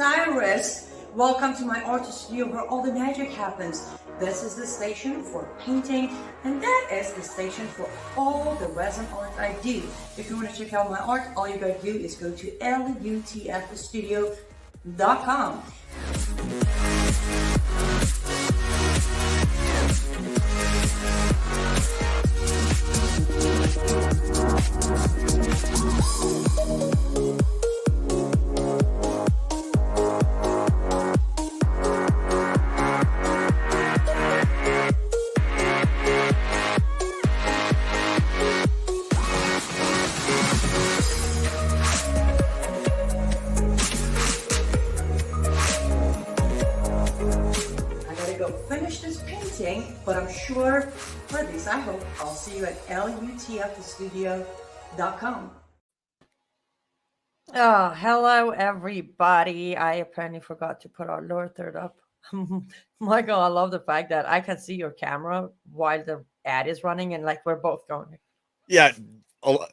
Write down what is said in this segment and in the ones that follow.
Cyrus. Welcome to my art studio where all the magic happens. This is the station for painting, and that is the station for all the resin art I do. If you want to check out my art, all you gotta do is go to lutfstudio.com. Finish this painting, but I'm sure, or at least I hope, I'll see you at lutfstudio.com. Oh, hello everybody. I apparently forgot to put our lower third up. Michael, I love the fact that I can see your camera while the ad is running and like we're both going. Yeah,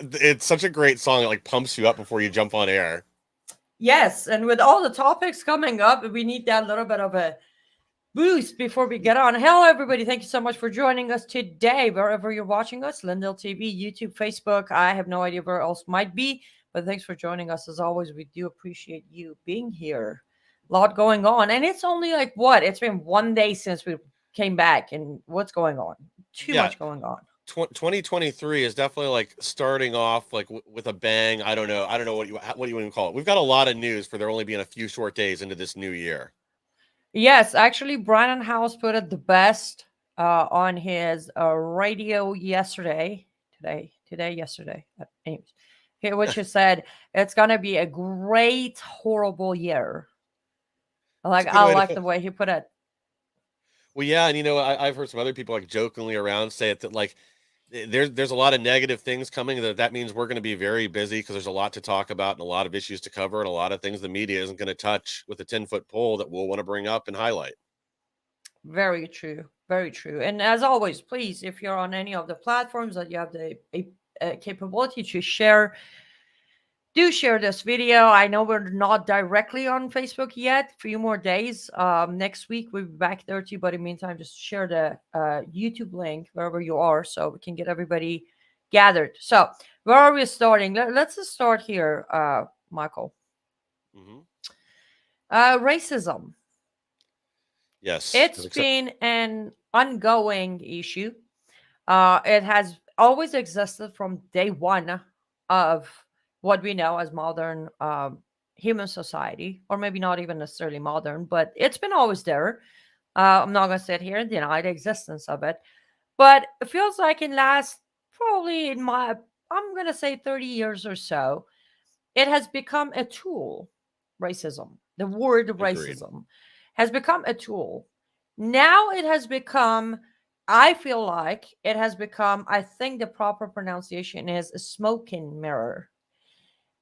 it's such a great song. It like pumps you up before you jump on air. Yes, and with all the topics coming up, we need that little bit of a boost before we get on. Hello everybody, thank you so much for joining us today wherever you're watching us. Lindell TV, YouTube, Facebook. I have no idea where else might be, but thanks for joining us. As always, we do appreciate you being here. A lot going on, and it's only like what, it's been 1 day since we came back, and what's going on? Too much going on. 2023 is definitely like starting off like with a bang. I don't know what you even call it. We've got a lot of news for there only being a few short days into this new year. Yes, actually, Brandon House put it the best on his radio yesterday, yesterday, anyways, which he said it's gonna be a great, horrible year. Like I like the way he put it. Well, yeah, and I've heard some other people like jokingly around say it that like there's a lot of negative things coming. That means we're going to be very busy because there's a lot to talk about and a lot of issues to cover and a lot of things the media isn't going to touch with a 10-foot pole that we'll want to bring up and highlight. Very true. Very true. And as always, please, if you're on any of the platforms that you have the capability to share, do share this video. I know we're not directly on Facebook yet. A few more days. Next week we'll be back there too. But in the meantime, just share the YouTube link wherever you are so we can get everybody gathered. So where are we starting? Let's just start here, Michael. Racism. Yes. It's been an ongoing issue. It has always existed from day one of what we know as modern human society, or maybe not even necessarily modern, but it's been always there. I'm not going to sit here and deny the existence of it, but it feels like in last probably I'm going to say 30 years or so, it has become a tool. Racism, the word racism, has become a tool. Now it has become, I feel like it has become, I think the proper pronunciation is a smoking mirror,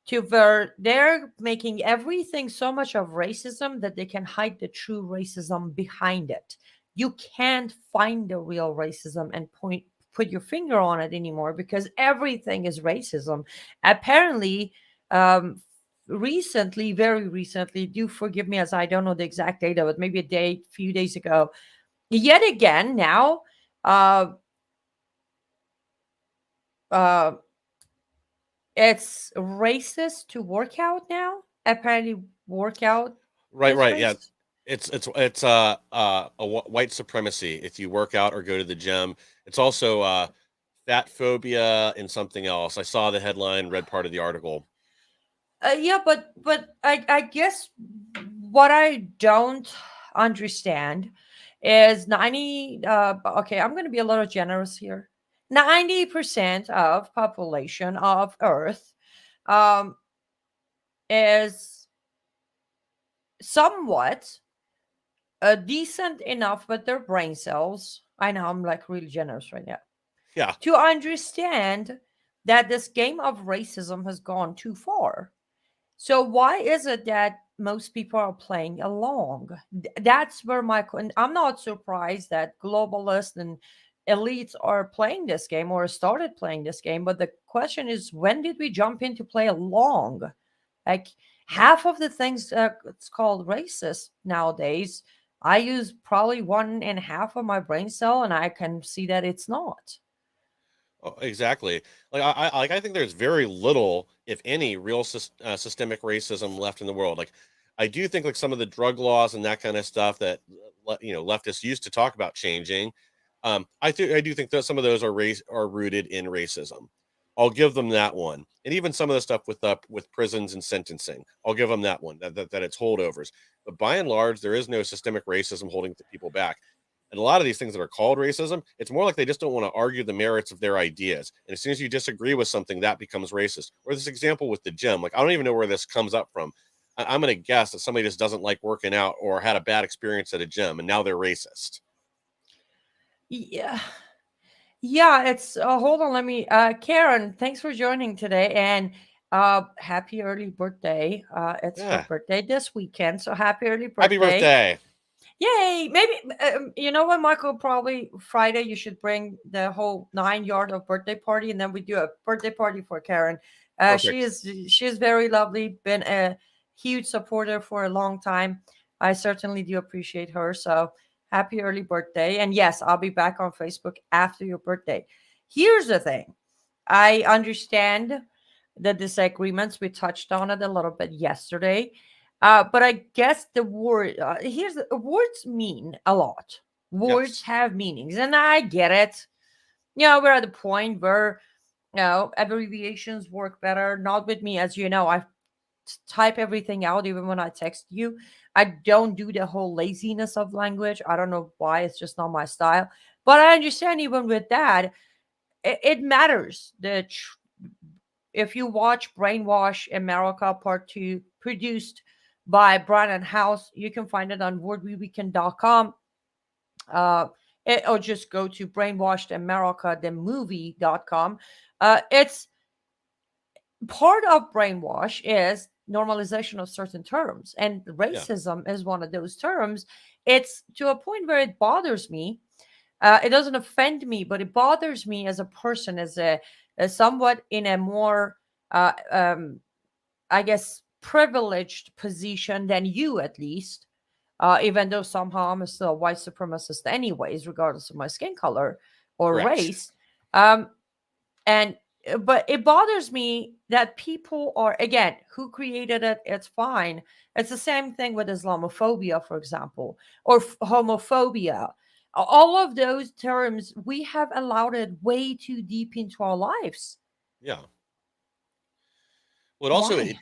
to where they're making everything so much of racism that they can hide the true racism behind it. You can't find the real racism and put your finger on it anymore because everything is racism. Apparently, recently, very recently, do forgive me as I don't know the exact data, but maybe a few days ago, yet again now, it's racist to work out now. Apparently, workout. Right. Yeah, it's a white supremacy if you work out or go to the gym. It's also fat phobia and something else. I saw the headline, read part of the article. Yeah, but I guess what I don't understand is 90. Okay, I'm going to be a little generous here. 90% of population of Earth is somewhat decent enough with their brain cells. I know I'm like really generous right now. Yeah. To understand that this game of racism has gone too far. So why is it that most people are playing along? That's where I'm not surprised that globalists and elites are playing this game or started playing this game. But the question is, when did we jump in to play along? Like half of the things it's called racist nowadays, I use probably one and a half of my brain cell, and I can see that it's not. Oh, exactly. I think there's very little, if any, real systemic racism left in the world. Like, I do think like some of the drug laws and that kind of stuff that leftists used to talk about changing. I do think that some of those are rooted in racism. I'll give them that one, and even some of the stuff with prisons and sentencing. I'll give them that one that it's holdovers. But by and large, there is no systemic racism holding people back. And a lot of these things that are called racism, it's more like they just don't want to argue the merits of their ideas. And as soon as you disagree with something, that becomes racist. Or this example with the gym, like I don't even know where this comes up from. I'm going to guess that somebody just doesn't like working out or had a bad experience at a gym, and now they're racist. Yeah. Yeah, it's hold on, let me Karen, thanks for joining today, and happy early birthday. It's her Yeah. birthday this weekend, so happy early Happy birthday. birthday. Yay! Maybe you know what, Michael? Probably Friday you should bring the whole 9 yard of birthday party, and then we do a birthday party for Karen. Perfect. She is very lovely. Been a huge supporter for a long time. I certainly do appreciate her. So happy early birthday! And yes, I'll be back on Facebook after your birthday. Here's the thing: I understand the disagreements. We touched on it a little bit yesterday. But I guess the word here's the words mean a lot. Words Yes. have meanings, and I get it. You know, we're at the point where abbreviations work better. Not with me, as you know. I type everything out even when I text you. I don't do the whole laziness of language. I don't know why. It's just not my style. But I understand even with that, it matters. If you watch Brainwash America Part 2, produced by Brandon House, you can find it on wordweekend.com. Uh, or just go to brainwashedamerica.themovie.com. It's part of brainwash is normalization of certain terms, and Yeah. racism is one of those terms. It's to a point where it bothers me. It doesn't offend me, but it bothers me as a person, as somewhat in a more uh, um, I guess, privileged position than you, at least. Even though somehow I'm still a white supremacist, anyways, regardless of my skin color or Correct. race. Um, and but it bothers me that people are, again, who created it, it's fine. It's the same thing with Islamophobia, for example, or homophobia. All of those terms, we have allowed it way too deep into our lives. Yeah. Well, also Why?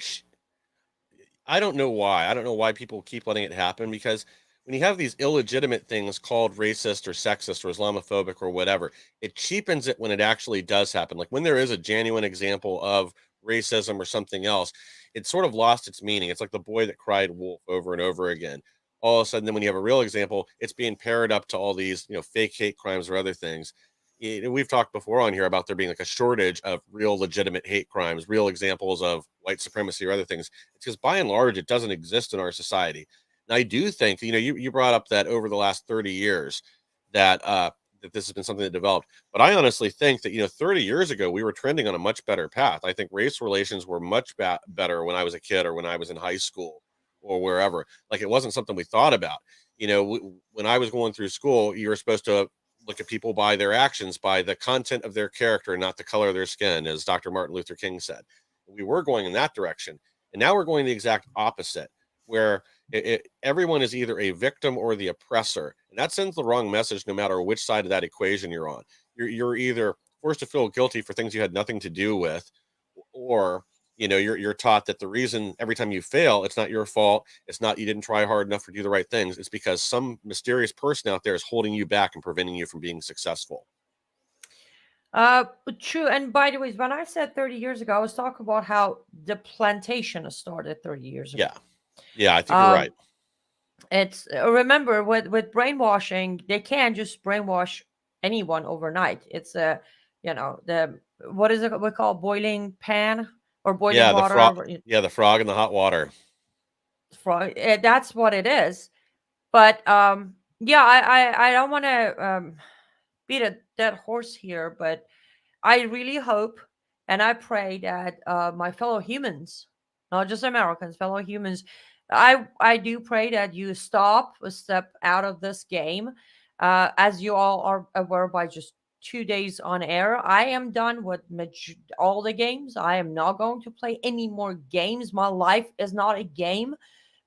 I don't know why. I don't know why people keep letting it happen because when you have these illegitimate things called racist or sexist or Islamophobic or whatever, it cheapens it when it actually does happen. Like when there is a genuine example of racism or something else, it's sort of lost its meaning. It's like the boy that cried wolf over and over again. All of a sudden, then when you have a real example, it's being paired up to all these, fake hate crimes or other things. We've talked before on here about there being like a shortage of real legitimate hate crimes, real examples of white supremacy or other things. It's because by and large, it doesn't exist in our society. And I do think, you brought up that over the last 30 years that this has been something that developed. But I honestly think that, 30 years ago, we were trending on a much better path. I think race relations were much better when I was a kid or when I was in high school or wherever. Like it wasn't something we thought about. When I was going through school, you were supposed to look at people by their actions, by the content of their character, not the color of their skin, as Dr. Martin Luther King said. We were going in that direction. And now we're going the exact opposite, where everyone is either a victim or the oppressor. And that sends the wrong message no matter which side of that equation you're on. You're either forced to feel guilty for things you had nothing to do with, or you're taught that the reason every time you fail, it's not your fault. It's not you didn't try hard enough or do the right things. It's because some mysterious person out there is holding you back and preventing you from being successful. True. And by the way, when I said 30 years ago, I was talking about how the plantation started 30 years ago. Yeah. Yeah, I think you're Um, right. it's remember with brainwashing, they can't just brainwash anyone overnight. It's the what is it we call boiling pan or boiling Yeah, water? the frog in the hot water. That's what it is. But yeah, I don't want to beat a dead horse here, but I really hope and I pray that my fellow humans, not just Americans, fellow humans. I do pray that you stop a step out of this game. As you all are aware, by just 2 days on air, I am done with all the games. I am not going to play any more games. My life is not a game.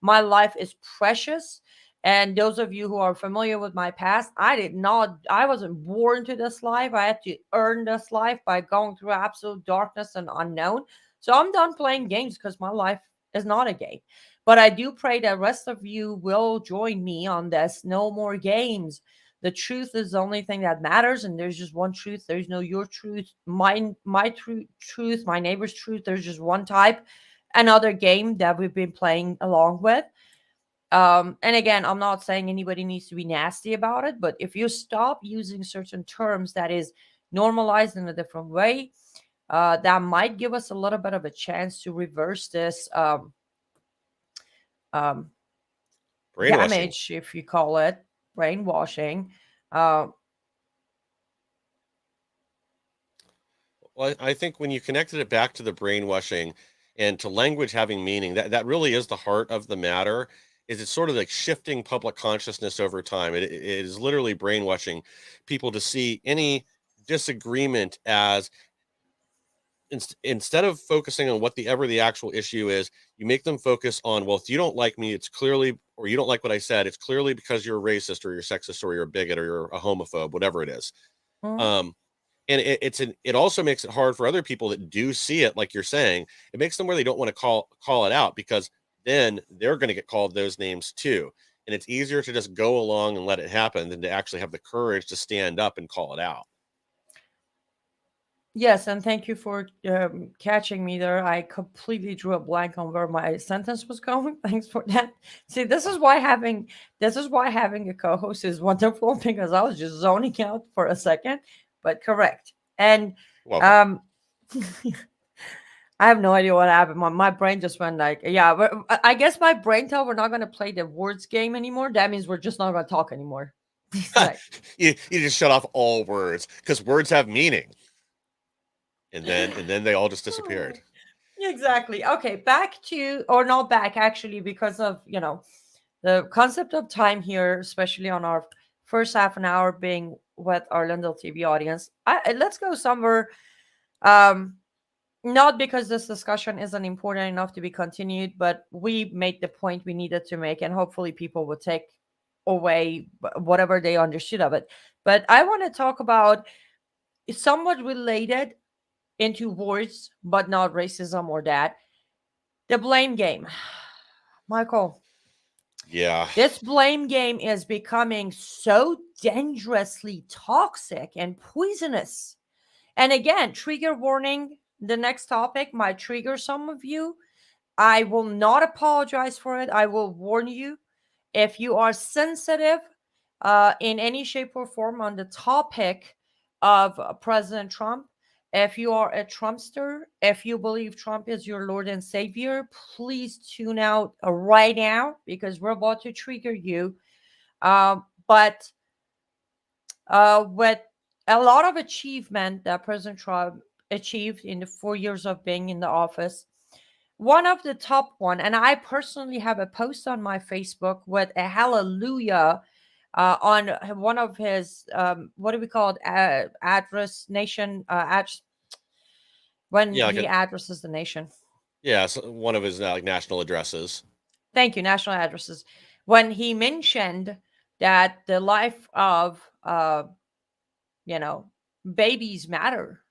My life is precious. And those of you who are familiar with my past, I wasn't born to this life. I had to earn this life by going through absolute darkness and unknown. So I'm done playing games because my life is not a game. But I do pray that rest of you will join me on this. No more games. The truth is the only thing that matters, and there's just one truth. There's no your truth, my truth, my neighbor's truth. There's just one type. Another game that we've been playing along with. And again, I'm not saying anybody needs to be nasty about it, but if you stop using certain terms that is normalized in a different way, that might give us a little bit of a chance to reverse this um, Brainwashing. damage, if you call it brainwashing. Uh, Well, I think when you connected it back to the brainwashing and to language having meaning, that really is the heart of the matter. Is it's sort of like shifting public consciousness over time. It is literally brainwashing people to see any disagreement as instead of focusing on what the actual issue is, you make them focus on, well, if you don't like me, it's clearly, or you don't like what I said, it's clearly because you're a racist or you're sexist or you're a bigot or you're a homophobe, whatever it is. mm, Um, and it also makes it hard for other people that do see it, like you're saying. It makes them where they don't want to call it out, because then they're going to get called those names too. And it's easier to just go along and let it happen than to actually have the courage to stand up and call it out. yes, and thank you for catching me there. I completely drew a blank on where my sentence was going. Thanks for that. See, this is why having a co-host is wonderful because I was just zoning out for a second, but correct. And Welcome. um, I have no idea what happened. My brain just went like, yeah. I guess my brain thought we're not going to play the words game anymore. That means we're just not going to talk anymore. It's like, You just shut off all words because words have meaning. And then they all just disappeared. exactly. Okay, back to, or not back actually, because of, the concept of time here, especially on our first half an hour being with our Lindell TV audience. Let's go somewhere. Um, Not because this discussion isn't important enough to be continued, but we made the point we needed to make, and hopefully people will take away whatever they understood of it. But I want to talk about somewhat related into words, but not racism or that. The blame game. Michael, Yeah. this blame game is becoming so dangerously toxic and poisonous. And again, trigger warning, the next topic might trigger some of you. I will not apologize for it. I will warn you. If you are sensitive in any shape or form on the topic of President Trump, if you are a Trumpster, if you believe Trump is your Lord and Savior, please tune out right now because we're about to trigger you. But with a lot of achievement that President Trump achieved in the 4 years of being in the office, one of the top one, and I personally have a post on my Facebook with a hallelujah on one of his what do we call it, address nation when Yeah, he addresses the nation. yeah, so one of his like national addresses. Thank you, national addresses. When he mentioned that the life of you know babies matter,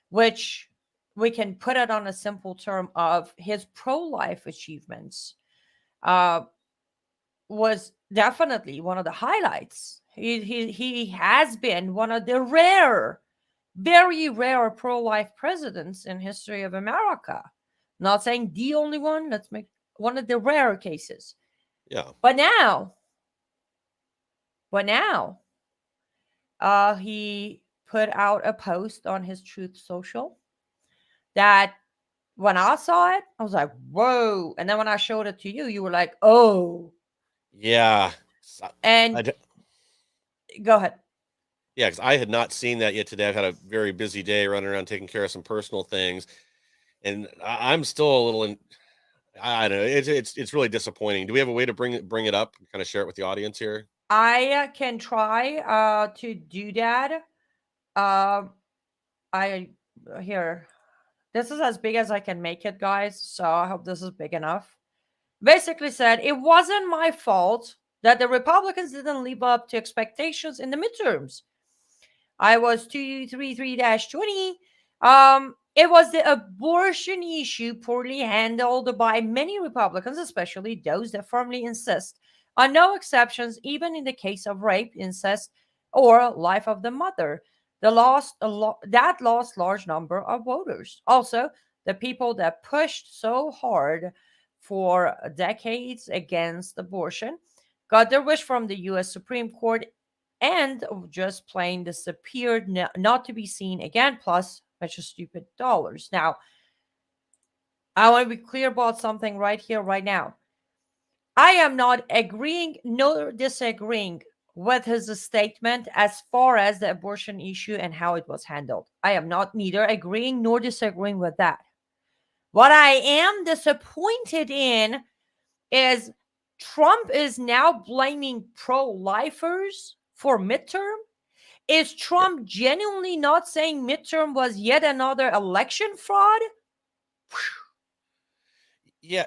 which we can put it on a simple term of his pro-life achievements, uh, was definitely one of the highlights. He has been one of the rare, very rare pro-life presidents in history of America. Not saying the only one. Let's make one of the rare cases. Yeah. But now, he put out a post on his Truth Social that when I saw it, I was like, whoa. And then when I showed it to you, you were like, oh. Yeah. So- I And d- go ahead. yeah, because I had not seen that yet today. I've had a very busy day running around taking care of some personal things, and I'm still a little I don't know. It's really disappointing. Do we have a way to bring it up and kind of share it with the audience here? I can try to do that. I here. This is as big as I can make it, guys. So I hope this is big enough. Basically said it wasn't my fault that the Republicans didn't live up to expectations in the midterms. I was 233-20. It was the abortion issue poorly handled by many Republicans, especially those that firmly insist on no exceptions, even in the case of rape, incest, or life of the mother. That lost large number of voters. Also, the people that pushed so hard for decades against abortion got their wish from the U.S. Supreme Court and just plain disappeared, not to be seen again, plus a bunch of stupid dollars. Now, I want to be clear about something right here, right now. I am not agreeing nor disagreeing with his statement as far as the abortion issue and how it was handled. I am not neither agreeing nor disagreeing with that. What I am disappointed in is Trump is now blaming pro-lifers for midterm. Is Yeah. Trump genuinely not saying midterm was yet another election fraud? Yeah,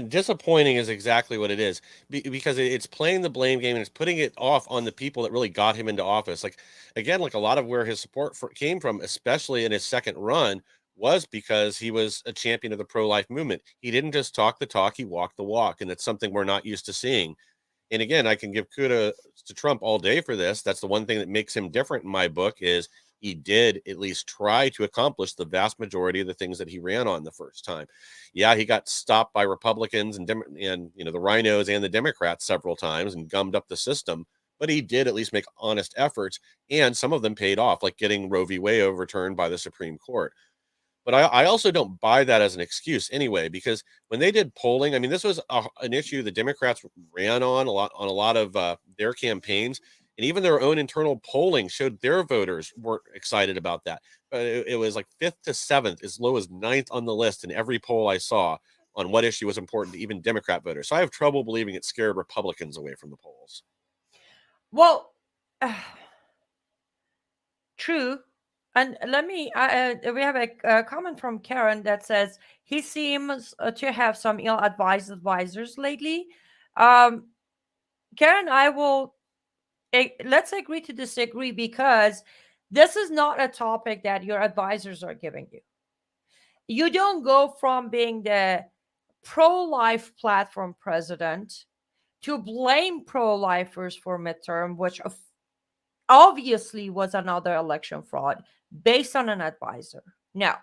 disappointing is exactly what it is because it's playing the blame game and it's putting it off on the people that really got him into office. Like again, like a lot of where his support came from, especially in his second run, was because he was a champion of the pro-life movement. He didn't just talk the talk; he walked the walk, and it's something we're not used to seeing. And again, I can give kudos to Trump all day for this. That's the one thing that makes him different in my book is he did at least try to accomplish the vast majority of the things that he ran on the first time. Yeah, he got stopped by Republicans and the rhinos and the Democrats several times and gummed up the system, but he did at least make honest efforts, and some of them paid off, like getting Roe v. Wade overturned by the Supreme Court. But I also don't buy that as an excuse anyway, because when they did polling, I mean, this was an issue the Democrats ran on a lot of their campaigns, and even their own internal polling showed their voters weren't excited about that. It was like fifth to seventh, as low as ninth on the list in every poll I saw on what issue was important to even Democrat voters. So I have trouble believing it scared Republicans away from the polls. Well, true. And let me, we have a comment from Karen that says he seems to have some ill-advised advisors lately. Um, Karen, let's agree to disagree because this is not a topic that your advisors are giving you. You don't go from being the pro-life platform president to blame pro-lifers for midterm, which obviously was another election fraud based on an advisor. Now,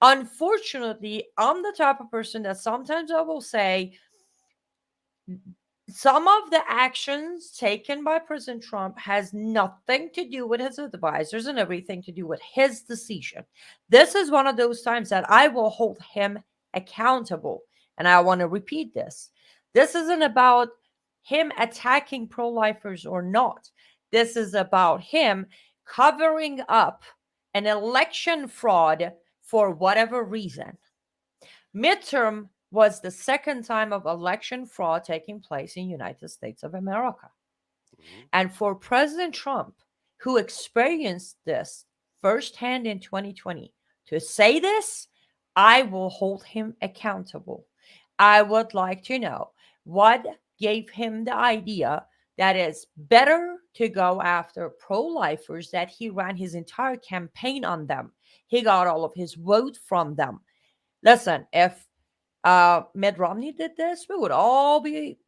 unfortunately, I'm the type of person that sometimes I will say some of the actions taken by President Trump has nothing to do with his advisors and everything to do with his decision. This is one of those times that I will hold him accountable. And I want to repeat this. This isn't about him attacking pro-lifers or not. This is about him covering up an election fraud for whatever reason. Midterm was the second time of election fraud taking place in United States of America. Mm-hmm. And for President Trump, who experienced this firsthand in 2020, to say this, I will hold him accountable. I would like to know what gave him the idea that it's better to go after pro-lifers, that he ran his entire campaign on them. He got all of his vote from them. Listen, if Mitt Romney did this, we would all be,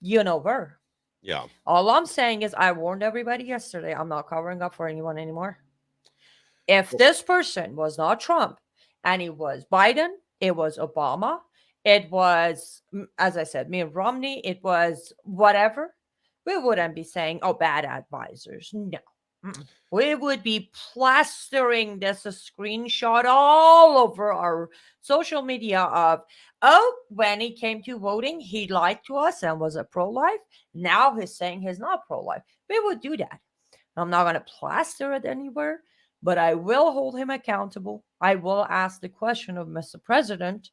where. Yeah. All I'm saying is, I warned everybody yesterday. I'm not covering up for anyone anymore. If this person was not Trump and it was Biden, it was Obama, it was, as I said, Mitt Romney, it was whatever, we wouldn't be saying, oh, bad advisors. No. We would be plastering this a screenshot all over our social media of, oh, when he came to voting, he lied to us and was a pro-life. Now he's saying he's not pro-life. We would do that. I'm not going to plaster it anywhere, but I will hold him accountable. I will ask the question of Mr. President,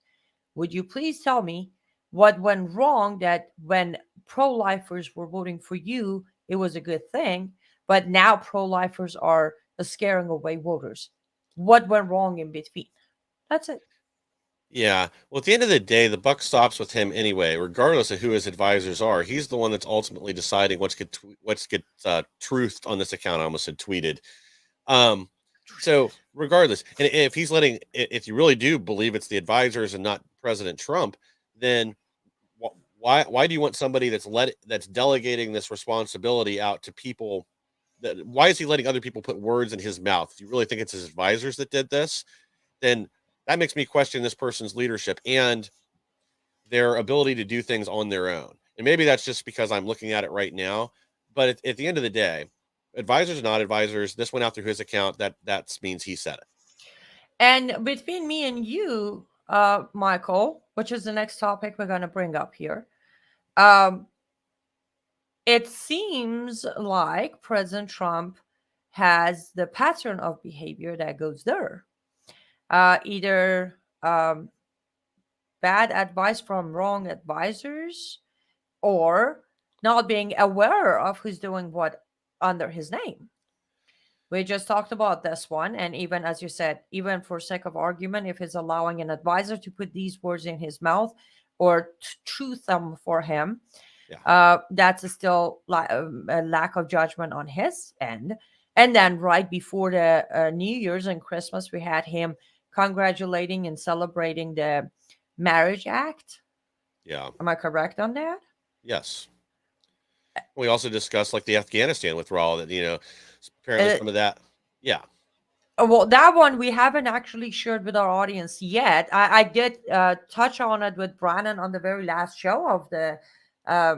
would you please tell me What went wrong that when pro-lifers were voting for you, it was a good thing, but now pro-lifers are scaring away voters. What went wrong in between? That's it. Yeah. Well, at the end of the day, the buck stops with him anyway, regardless of who his advisors are. He's the one that's ultimately deciding what's get truthed on this account. I almost said tweeted. Um, so regardless, and if he's if you really do believe it's the advisors and not President Trump, then why do you want somebody that's delegating this responsibility out to people? Why is he letting other people put words in his mouth? If you really think it's his advisors that did this, then that makes me question this person's leadership and their ability to do things on their own. And maybe that's just because I'm looking at it right now. But at the end of the day, advisors are not advisors. This went out through his account. That means he said it. And between me and you, Michael, which is the next topic we're going to bring up here, um, it seems like President Trump has the pattern of behavior that goes there. Either bad advice from wrong advisors or not being aware of who's doing what under his name. We just talked about this one. And even as you said, even for sake of argument, if he's allowing an advisor to put these words in his mouth or truth them for him, Yeah. that's still a lack of judgment on his end. And then right before the New Year's and Christmas, we had him congratulating and celebrating the Marriage Act. Yeah. Am I correct on that? Yes. We also discussed like the Afghanistan withdrawal that, apparently Uh, some of that. Yeah. well, that one we haven't actually shared with our audience yet. I did touch on it with Brandon on the very last show of the uh,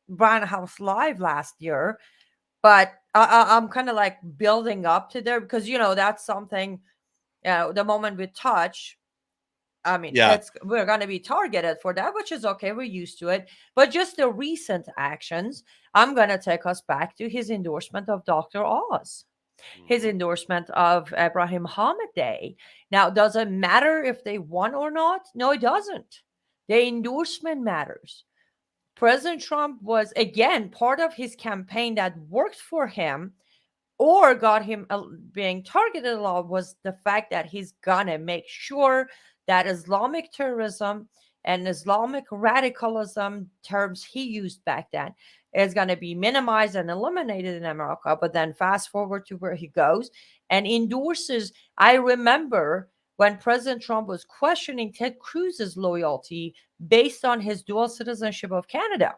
Brandon House Live last year. But I'm kind of like building up to there because, that's something, the moment we touch, I mean, Yeah. we're going to be targeted for that, which is okay. We're used to it. But just the recent actions, I'm going to take us back to his endorsement of Dr. Oz, his Mhm. endorsement of Ibrahim Hamadeh. Now, does it matter if they won or not? No, it doesn't. The endorsement matters. President Trump was, again, part of his campaign that worked for him or got him being targeted a lot was the fact that he's gonna make sure that Islamic terrorism and Islamic radicalism terms he used back then is going to be minimized and eliminated in America. But then fast forward to where he goes and endorses. I remember when President Trump was questioning Ted Cruz's loyalty based on his dual citizenship of Canada.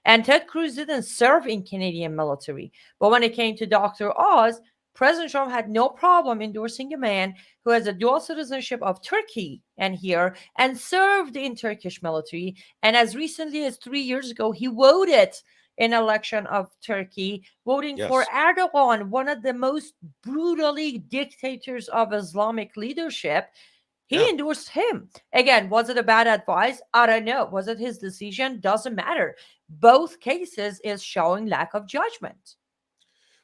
And Ted Cruz didn't serve in Canadian military. But when it came to Dr. Oz, President Trump had no problem endorsing a man who has a dual citizenship of Turkey and here and served in Turkish military. And as recently as 3 years ago, he voted in election of Turkey, voting for Yes. Erdogan, one of the most brutally dictators of Islamic leadership. He Yeah. endorsed him. Again, was it a bad advice? I don't know. Was it his decision? Doesn't matter. Both cases is showing lack of judgment.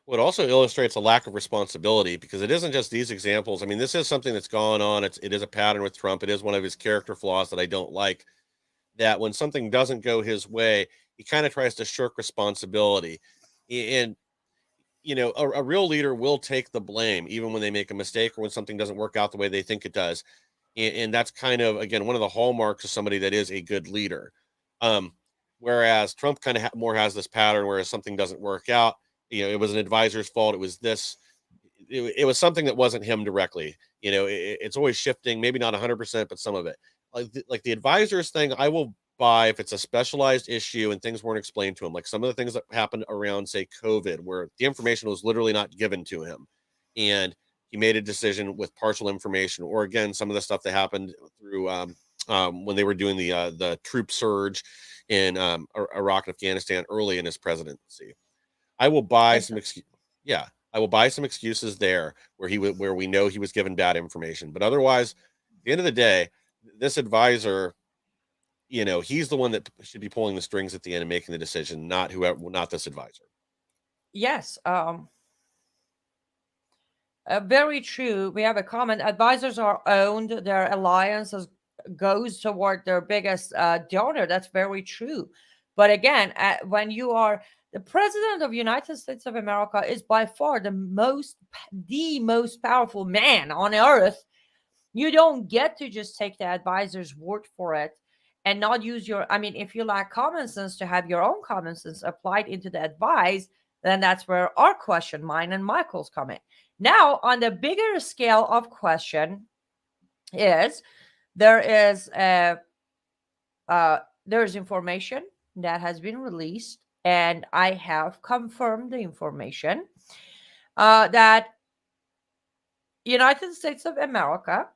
Well, it also illustrates a lack of responsibility because it isn't just these examples. I mean, this is something that's gone on. It is a pattern with Trump. It is one of his character flaws that I don't like. That when something doesn't go his way, he kind of tries to shirk responsibility. And a real leader will take the blame even when they make a mistake or when something doesn't work out the way they think it does. And that's kind of again one of the hallmarks of somebody that is a good leader. Um, Whereas Trump kind of more has this pattern where something doesn't work out, it was an advisor's fault. It was this. It was something that wasn't him directly. It's always shifting, maybe not 100%, but some of it. Like the advisors thing, I will buy if it's a specialized issue and things weren't explained to him. Like some of the things that happened around, say, COVID, where the information was literally not given to him, and he made a decision with partial information. Or again, some of the stuff that happened through when they were doing the troop surge in Iraq and Afghanistan early in his presidency. I will buy some Exactly. yeah, I will buy some excuses there where we know he was given bad information. But otherwise, at the end of the day, this advisor, he's the one that should be pulling the strings at the end and making the decision, not this advisor. Yes. Very true. We have a comment. Advisors are owned. Their alliance is goes toward their biggest donor. That's very true. But again, when you are the president of the United States of America, is by far the most powerful man on earth. You don't get to just take the advisor's word for it and not use your, I mean, if you lack common sense, to have your own common sense applied into the advice, then that's where our question, mine and Michael's, come in. Now, on the bigger scale of question is there's information that has been released, and I have confirmed the information that United States of America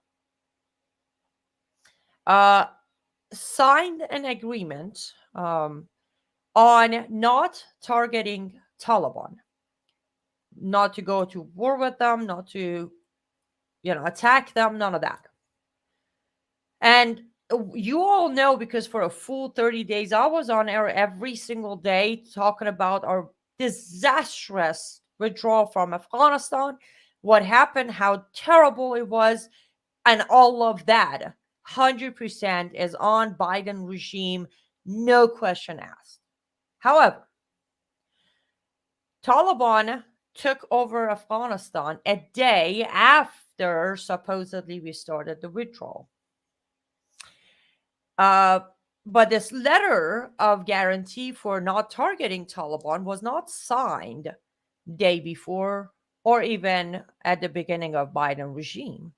signed an agreement on not targeting Taliban, not to go to war with them, not to, attack them, none of that. And you all know, because for a full 30 days, I was on air every single day talking about our disastrous withdrawal from Afghanistan, what happened, how terrible it was, and all of that 100% is on Biden regime, no question asked. However, Taliban took over Afghanistan a day after supposedly we started the withdrawal. But this letter of guarantee for not targeting Taliban was not signed day before or even at the beginning of Biden regime.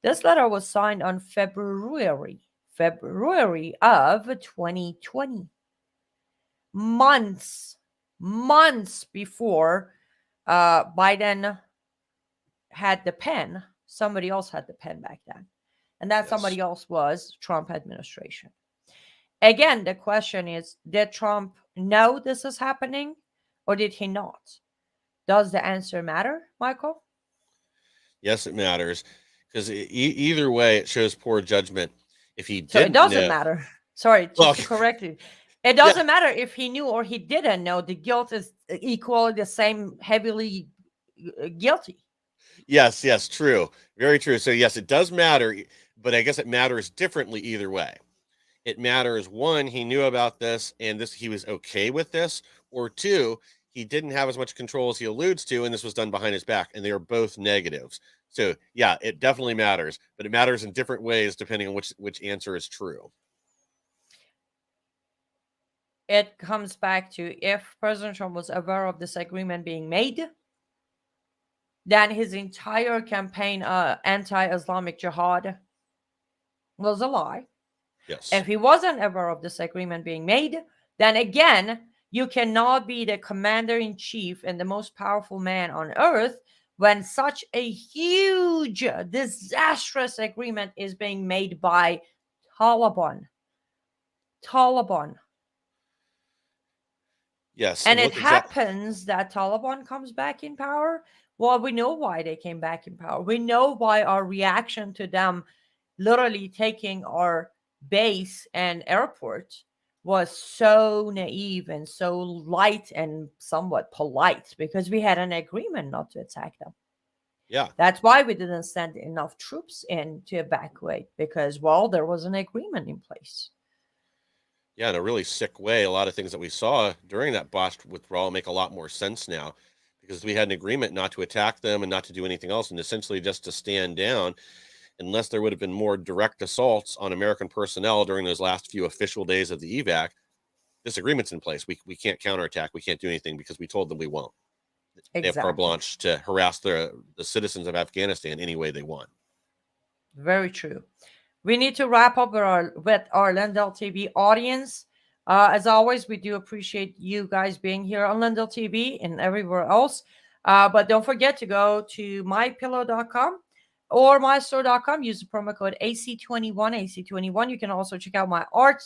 This letter was signed on February of 2020. Months before Biden had the pen. Somebody else had the pen back then. And that somebody else was Trump administration. Again, the question is, did Trump know this is happening or did he not? Does the answer matter, Michael? Yes, it matters, because either way, it shows poor judgment. If he didn't, so it doesn't matter. Sorry, just to correct you. It doesn't matter if he knew or he didn't know. The guilt is equally the same, heavily guilty. Yes, true. Very true. So yes, it does matter, but I guess it matters differently either way. It matters, one, he knew about this and he was okay with this, or two, he didn't have as much control as he alludes to, and this was done behind his back, and they are both negatives. So yeah, it definitely matters, but it matters in different ways depending on which answer is true. It comes back to, if President Trump was aware of this agreement being made, then his entire campaign, anti-Islamic jihad, was a lie. Yes. If he wasn't aware of this agreement being made, then again, you cannot be the commander-in-chief and the most powerful man on earth when such a huge, disastrous agreement is being made by Taliban. Yes. And it happens that Taliban comes back in power. Well, we know why they came back in power. We know why our reaction to them literally taking our base and airport was so naive and so light and somewhat polite, because we had an agreement not to attack them. Yeah. That's why we didn't send enough troops in to evacuate, because, well, there was an agreement in place. Yeah, in a really sick way, a lot of things that we saw during that botched withdrawal make a lot more sense now, because we had an agreement not to attack them and not to do anything else, and essentially just to stand down, unless there would have been more direct assaults on American personnel during those last few official days of the evac. This agreement's in place. We can't counterattack. We can't do anything because we told them we won't. Exactly. They have carte blanche to harass the citizens of Afghanistan any way they want. Very true. We need to wrap up with our Lindell TV audience. As always, we do appreciate you guys being here on Lindell TV and everywhere else. But don't forget to go to mypillow.com or mystore.com. Use the promo code AC21, AC21. You can also check out my art,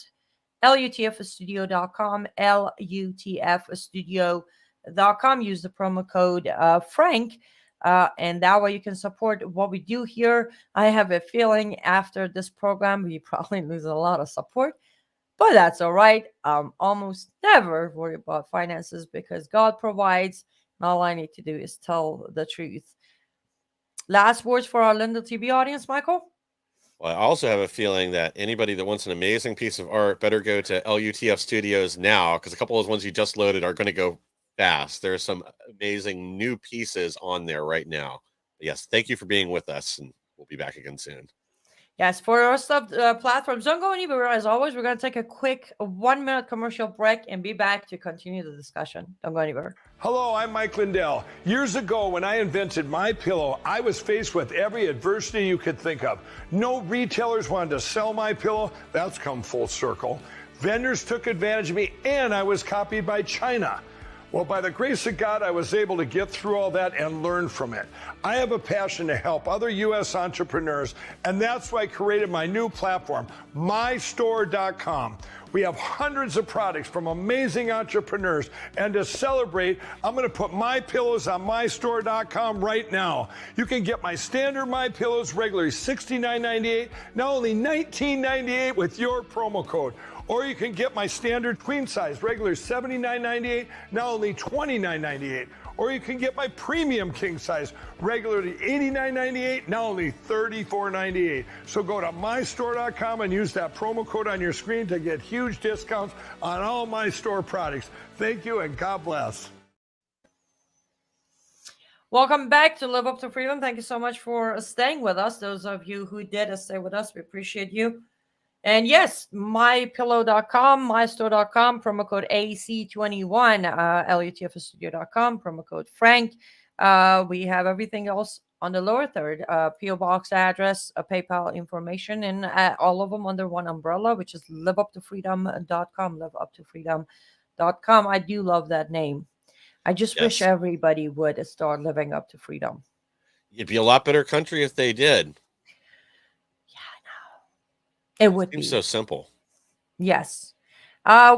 lutfstudio.com, lutfstudio.com. Use the promo code Frank. And that way you can support what we do here. I have a feeling after this program, we probably lose a lot of support, but that's all right. Almost never worry about finances, because God provides. And all I need to do is tell the truth. Last words for our Lindell TV audience, Michael? Well, I also have a feeling that anybody that wants an amazing piece of art better go to LUTF Studios now, because a couple of those ones you just loaded are going to go fast. There are some amazing new pieces on there right now. Yes, thank you for being with us, and we'll be back again soon. Yes, for our stuff platforms, don't go anywhere. As always, we're going to take a quick 1 minute commercial break and be back to continue the discussion. Don't go anywhere. Hello, I'm Mike Lindell. Years ago, when I invented My Pillow, I was faced with every adversity you could think of. No retailers wanted to sell My Pillow. That's come full circle. Vendors took advantage of me, and I was copied by China. Well, by the grace of God, I was able to get through all that and learn from it. I have a passion to help other U.S. entrepreneurs, and that's why I created my new platform, mystore.com. We have hundreds of products from amazing entrepreneurs, and to celebrate, I'm going to put My Pillows on mystore.com right now. You can get my standard My Pillows regularly $69.98, now only $19.98 with your promo code. Or you can get my standard queen size, regular $79.98, now only $29.98. Or you can get my premium king size, regularly $89.98, now only $34.98. So go to mystore.com and use that promo code on your screen to get huge discounts on all My Store products. Thank you and God bless. Welcome back to Live Up to Freedom. Thank you so much for staying with us. Those of you who did stay with us, we appreciate you. And yes, mypillow.com, mystore.com, promo code AC21, LUTFstudio.com, promo code Frank. We have everything else on the lower third, PO box address, PayPal information, and all of them under one umbrella, which is liveuptofreedom.com, liveuptofreedom.com. I do love that name. I just wish everybody would start living up to freedom. It'd be a lot better country if they did. It would be so simple. Yes.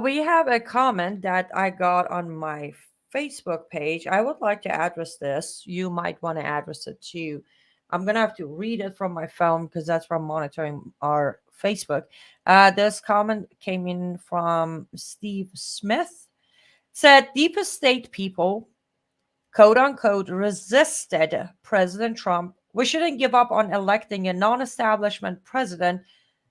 We have a comment that I got on my Facebook page. I would like to address this. You might want to address it too. I'm going to have to read it from my phone because that's where I'm monitoring our Facebook. This comment came in from Steve Smith. Said, deepest state people, quote unquote, resisted President Trump. We shouldn't give up on electing a non-establishment president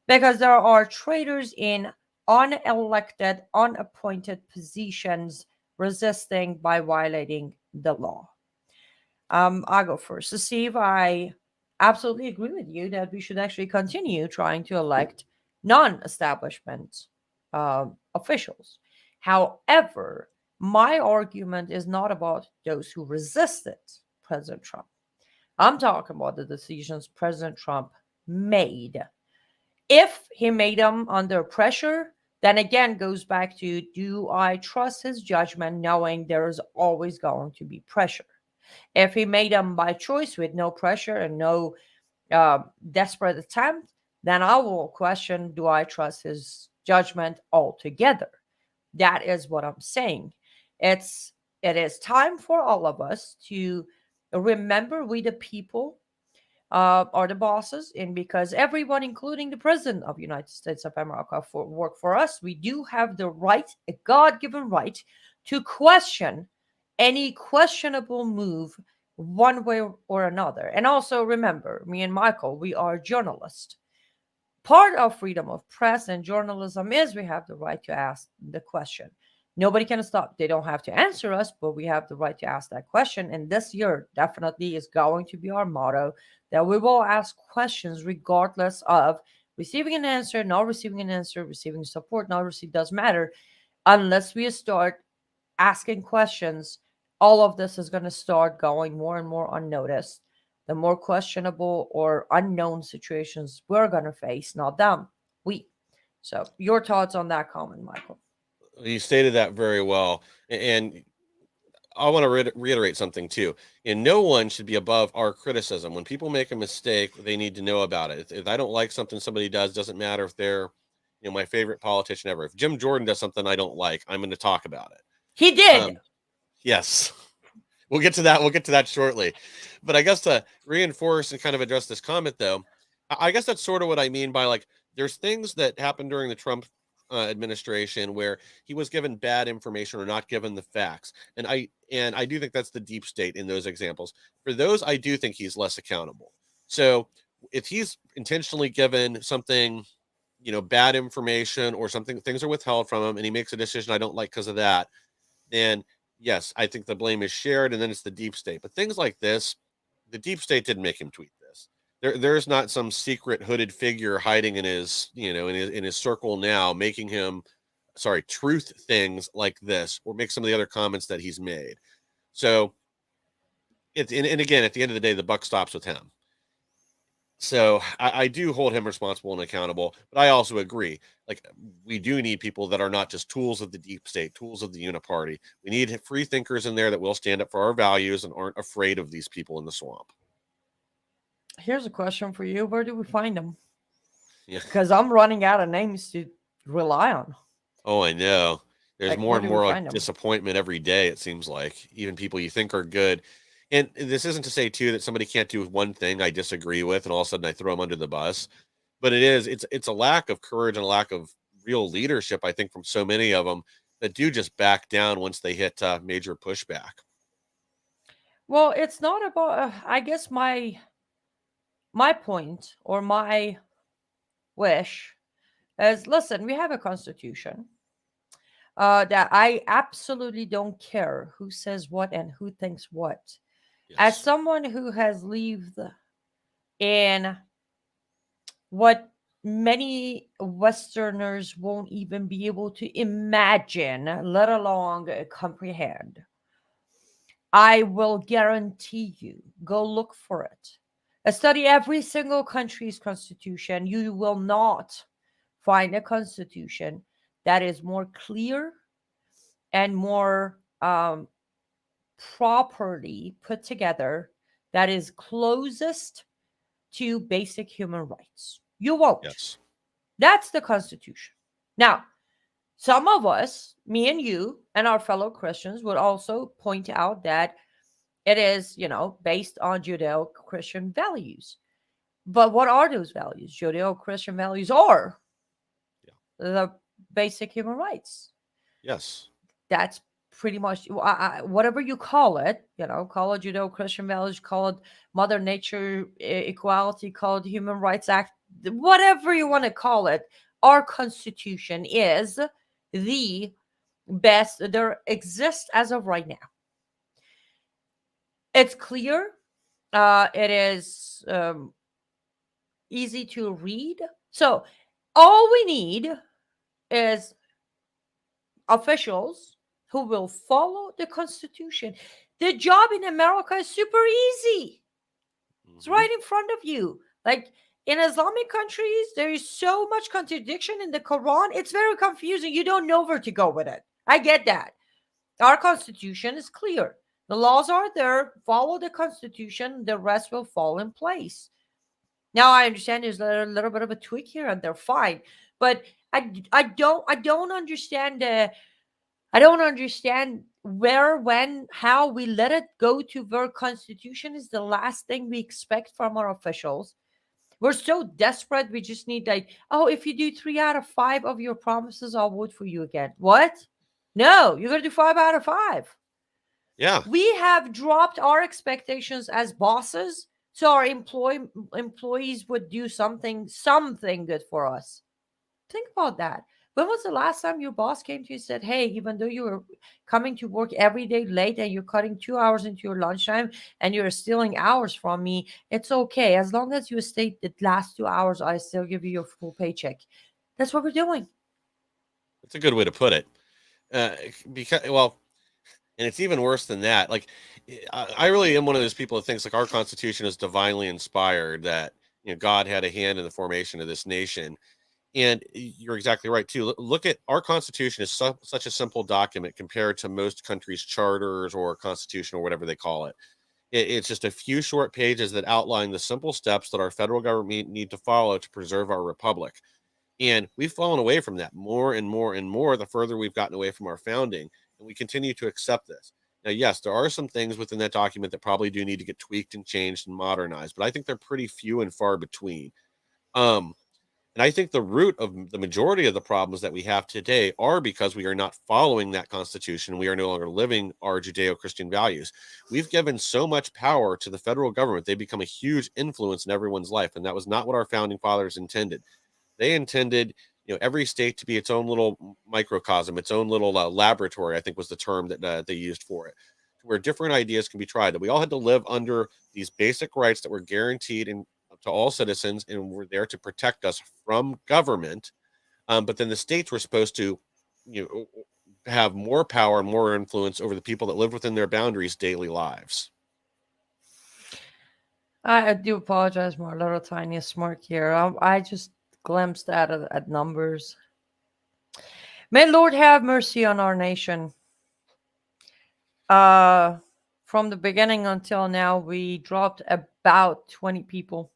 because there are traitors in unelected, unappointed positions resisting by violating the law. I'll go first. So, Steve, I absolutely agree with you that we should actually continue trying to elect non-establishment officials. However, my argument is not about those who resisted President Trump. I'm talking about the decisions President Trump made. If he made them under pressure, then again goes back to, do I trust his judgment knowing there is always going to be pressure? If he made them by choice with no pressure and no desperate attempt, then I will question, do I trust his judgment altogether? That is what I'm saying. It is time for all of us to remember we the people are the bosses, and because everyone, including the president of the United States of America, work for us, we do have the right, a God-given right, to question any questionable move one way or another. And also remember, me and Michael, we are journalists. Part of freedom of press and journalism is we have the right to ask the question. Nobody can stop. They don't have to answer us, but we have the right to ask that question. And this year definitely is going to be our motto, that we will ask questions regardless of receiving an answer, not receiving an answer, receiving support, not receiving, doesn't matter. Unless we start asking questions, all of this is going to start going more and more unnoticed. The more questionable or unknown situations we're going to face, not them, we. So your thoughts on that comment, Michael? You stated that very well. And I want to reiterate something too. And no one should be above our criticism. When people make a mistake, they need to know about it. If I don't like something somebody does, doesn't matter if they're, my favorite politician ever. If Jim Jordan does something I don't like, I'm going to talk about it. He did. Yes. We'll get to that. We'll get to that shortly. But I guess to reinforce and kind of address this comment, though, I guess that's sort of what I mean by, like, there's things that happened during the Trump administration where he was given bad information or not given the facts. And I do think that's the deep state in those examples. For those, I do think he's less accountable. So if he's intentionally given something, bad information or something, things are withheld from him, and he makes a decision I don't like because of that, then yes, I think the blame is shared, and then it's the deep state. But things like this, the deep state didn't make him tweet this. There's not some secret hooded figure hiding in his, in his circle now, making him, truth things like this, or make some of the other comments that he's made. So and again, at the end of the day, the buck stops with him. So I do hold him responsible and accountable, but I also agree. Like, we do need people that are not just tools of the deep state, tools of the uniparty. We need free thinkers in there that will stand up for our values and aren't afraid of these people in the swamp. Here's a question for you. Where do we find them? Yeah. Because I'm running out of names to rely on. Oh, I know. There's Like, more where and do we more find 'em? disappointment every day, it seems like. Even people you think are good. And this isn't to say, too, that somebody can't do one thing I disagree with and all of a sudden I throw them under the bus. But it's a lack of courage and a lack of real leadership, I think, from so many of them that do just back down once they hit major pushback. Well, it's not about. I guess my point or my wish is: listen, we have a constitution. That I absolutely don't care who says what and who thinks what. As Yes. someone who has lived in what many Westerners won't even be able to imagine, let alone comprehend, I will guarantee you go look for it. Study every single country's constitution. You will not find a constitution that is more clear and more properly put together, that is closest to basic human rights. You won't. Yes. That's the Constitution. Now, some of us, me and you, and our fellow Christians, would also point out that it is, based on Judeo Christian values. But what are those values? Judeo Christian values are the basic human rights. Yes. That's pretty much whatever you call it, call it Judeo Christian values, call it Mother Nature equality, call it Human Rights Act, whatever you want to call it. Our Constitution is the best there exists as of right now. It's clear. It is easy to read. So all we need is officials who will follow the Constitution. The job in America is super easy. It's Mhm. right in front of you. Like in Islamic countries, there is so much contradiction in the Quran. It's very confusing. You don't know where to go with it. I get that. Our Constitution is clear. The laws are there. Follow the Constitution. The rest will fall in place. Now I understand there's a little bit of a tweak here, and they're fine. But I don't understand I don't understand where, when, how we let it go to where Constitution is the last thing we expect from our officials. We're so desperate. We just need if you do 3 out of 5 of your promises, I'll vote for you again. What? No, you're gonna do 5 out of 5. Yeah. We have dropped our expectations as bosses, so our employees would do something good for us. Think about that. When was the last time your boss came to you and said, hey, even though you were coming to work every day late and you're cutting 2 hours into your lunchtime and you're stealing hours from me, it's okay. As long as you stay the last 2 hours, I still give you your full paycheck. That's what we're doing. That's a good way to put it. Because, and it's even worse than that. Like, I really am one of those people that thinks like our Constitution is divinely inspired, that God had a hand in the formation of this nation. And you're exactly right too. Look at our Constitution is such a simple document compared to most countries' charters or constitution or whatever they call it. It's just a few short pages that outline the simple steps that our federal government need to follow to preserve our republic. And we've fallen away from that more and more and more the further we've gotten away from our founding, and we continue to accept this. Now, yes, there are some things within that document that probably do need to get tweaked and changed and modernized, but I think they're pretty few and far between. And And I think the root of the majority of the problems that we have today are because we are not following that Constitution. We are no longer living our Judeo-Christian values. We've given so much power to the federal government. They become a huge influence in everyone's life. And that was not what our founding fathers intended. They intended, every state to be its own little microcosm, its own little laboratory, I think was the term that they used for it, where different ideas can be tried. That we all had to live under these basic rights that were guaranteed to all citizens, and were there to protect us from government. But then the states were supposed to, have more power and more influence over the people that lived within their boundaries' daily lives. I do apologize, my little tiny smirk here. I just glimpsed at numbers. May Lord have mercy on our nation. From the beginning until now, we dropped about 20 people.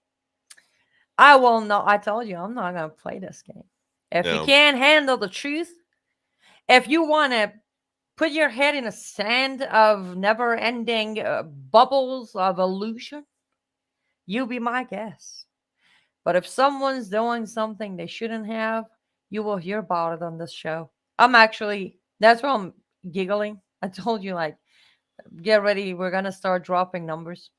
I will not. I told you, I'm not going to play this game. If you No. can't handle the truth, if you want to put your head in a sand of never-ending bubbles of illusion, you be my guest. But if someone's doing something they shouldn't have, you will hear about it on this show. That's why I'm giggling. I told you, like, get ready. We're going to start dropping numbers.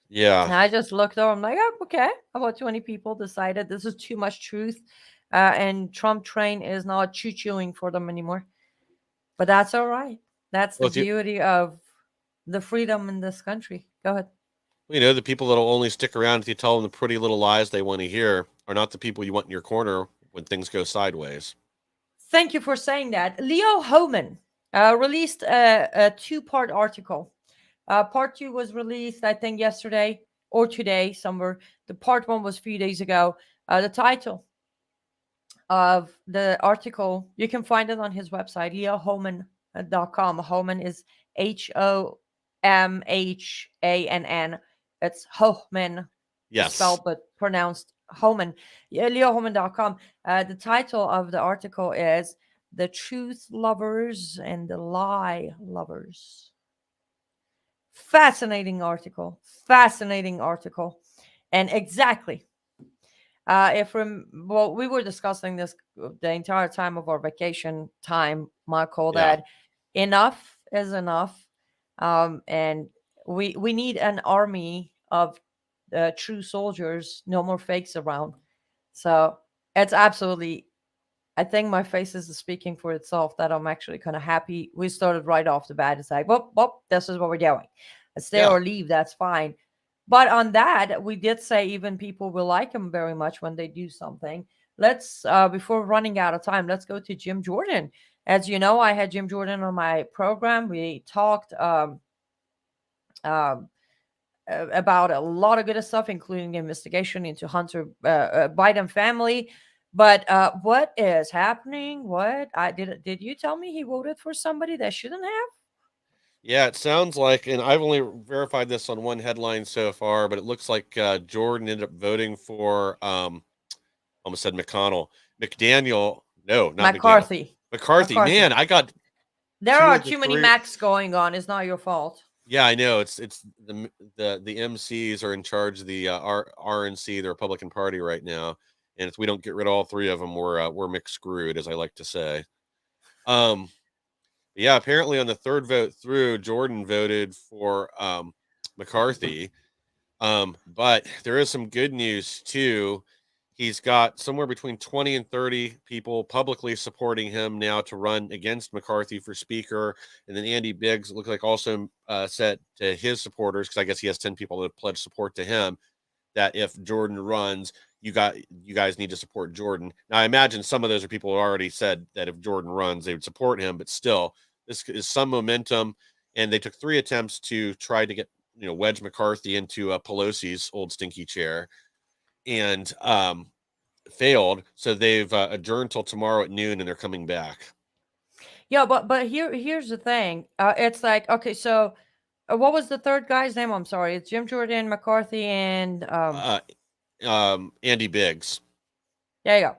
And Yeah. I just looked over. I'm like, oh, okay. About 20 people decided this is too much truth. And Trump train is not choo-chooing for them anymore. But that's all right. That's the Well, beauty of the freedom in this country. Go ahead. the people that'll only stick around if you tell them the pretty little lies they want to hear are not the people you want in your corner when things go sideways. Thank you for saying that. Leo Hohmann released a two-part article. Part 2 was released, I think, yesterday or today, somewhere. The part 1 was a few days ago. The title of the article, you can find it on his website, leohohmann.com. Hohmann is Homhann. It's Hohmann, Yes. spelled but pronounced Hohmann. Yeah, leohohmann.com. The title of the article is The Truth Lovers and the Lie Lovers. Fascinating article. And exactly. We were discussing this the entire time of our vacation time, Michael, Yeah. that enough is enough. And we need an army of true soldiers, no more fakes around. So it's absolutely, I think my face is speaking for itself that I'm actually kind of happy. We started right off the bat. It's like, well, this is what we're doing. Stay Yeah. or leave, that's fine. But on that, we did say even people will like him very much when they do something. Let's, before running out of time, let's go to Jim Jordan. As you know, I had Jim Jordan on my program. We talked about a lot of good stuff, including the investigation into Hunter Biden family. But what is happening? Did you tell me he voted for somebody that shouldn't have? Yeah, it sounds like, and I've only verified this on one headline so far, but it looks like Jordan ended up voting for, almost said McConnell, McDaniel. No, not McDaniel. McCarthy. Man, There two are of the too many three- Macs going on. It's not your fault. Yeah, I know. It's the MCs are in charge of the RNC, the Republican Party, right now, and if we don't get rid of all three of them, we're mixed screwed, as I like to say. Yeah, apparently on the third vote through, Jordan voted for McCarthy. But there is some good news too. He's got somewhere between 20 and 30 people publicly supporting him now to run against McCarthy for speaker. And then Andy Biggs looks like also said to his supporters, because I guess he has 10 people that pledged support to him, that if Jordan runs, you guys need to support Jordan. Now, I imagine some of those are people who already said that if Jordan runs, they would support him, but still, this is some momentum. And they took 3 attempts to try to get, wedge McCarthy into Pelosi's old stinky chair, and failed. So they've adjourned till tomorrow at noon, and they're coming back. Yeah, but here's the thing. It's like, okay, so what was the third guy's name? I'm sorry. It's Jim Jordan, McCarthy, and Andy Biggs. there you go.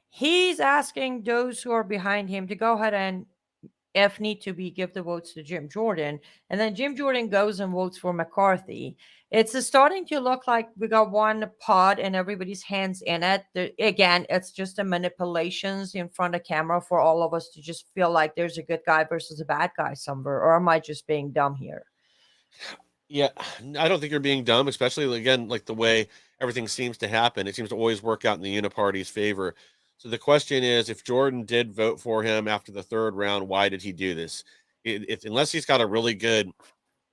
He's asking those who are behind him to go ahead and, if need to be, give the votes to Jim Jordan. And then Jim Jordan goes and votes for McCarthy. It's starting to look like we got one pod and everybody's hands in it. Again, it's just a manipulations in front of camera for all of us to just feel like there's a good guy versus a bad guy somewhere. Or am I just being dumb here? Yeah, I don't think you're being dumb, especially again, like the way everything seems to happen. It seems to always work out in the uniparty's favor. So the question is, if Jordan did vote for him after the third round, why did he do this? Unless he's got a really good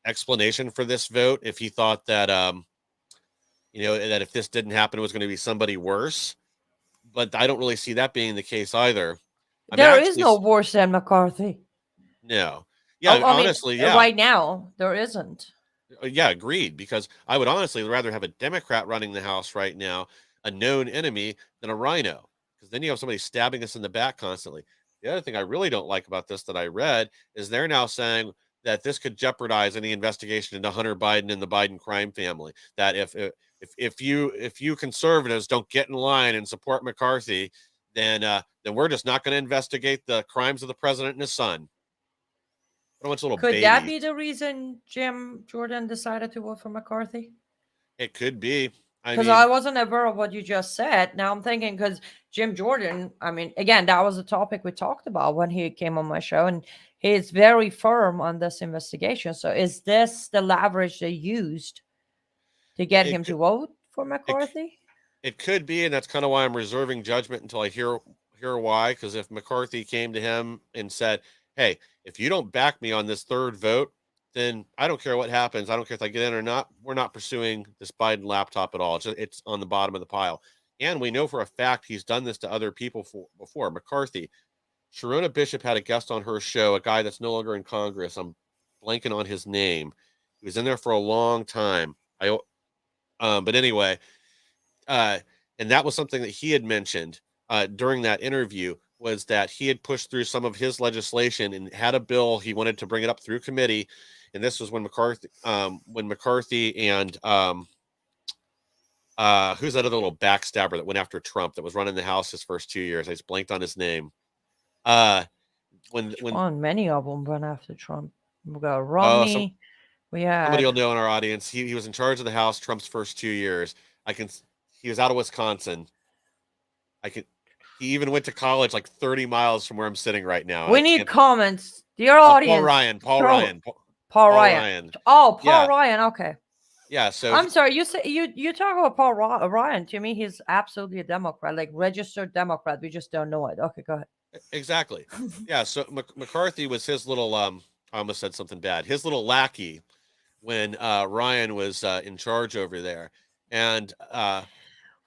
explanation for this vote, if he thought that that if this didn't happen, it was going to be somebody worse. But I don't really see that being the case either. I mean, There is actually, no worse than McCarthy. no. Yeah, I mean, honestly, yeah. right now, there isn't. Yeah, agreed. Because I would honestly rather have a Democrat running the House right now, a known enemy, than a rhino. Because then you have somebody stabbing us in the back constantly. The other thing I really don't like about this that I read is they're now saying that this could jeopardize any investigation into Hunter Biden and the Biden crime family. That if you conservatives don't get in line and support McCarthy, then we're just not going to investigate the crimes of the president and his son. What a bunch of little Could that be babies. the reason Jim Jordan decided to vote for McCarthy? It could be. I Because mean, I wasn't aware of what you just said. Now I'm thinking, because Jim Jordan, I mean, again, that was a topic we talked about when he came on my show, and he is very firm on this investigation. So is this the leverage they used to get it him could, to vote for it, McCarthy? it could be, and that's kind of why I'm reserving judgment until I hear why. Because if McCarthy came to him and said, "Hey, if you don't back me on this third vote, then I don't care what happens. I don't care if I get in or not. We're not pursuing this Biden laptop at all. It's on the bottom of the pile." And we know for a fact he's done this to other people before. McCarthy, Sharona Bishop had a guest on her show, a guy that's no longer in Congress. I'm blanking on his name. He was in there for a long time. But anyway, uh, and that was something that he had mentioned during that interview, was that he had pushed through some of his legislation and had a bill. He wanted to bring it up through committee, and this was when McCarthy and who's that other little backstabber that went after Trump that was running the House his first 2 years? I just blanked on his name. When On many of them went after Trump. We got oh, Romney. We somebody had will know in our audience. He was in charge of the House Trump's first 2 years. He was out of Wisconsin. He even went to college like 30 miles from where I'm sitting right now. we need comments. Dear audience. Paul Ryan. Paul Ryan. Oh, Paul Ryan. Okay. Yeah. So I'm sorry. You say you talk about Paul Ryan. To me, he's absolutely a Democrat, like registered Democrat. We just don't know it. Okay, go ahead. exactly. Yeah. So McCarthy was his little I almost said something bad. His little lackey when Ryan was in charge over there, and her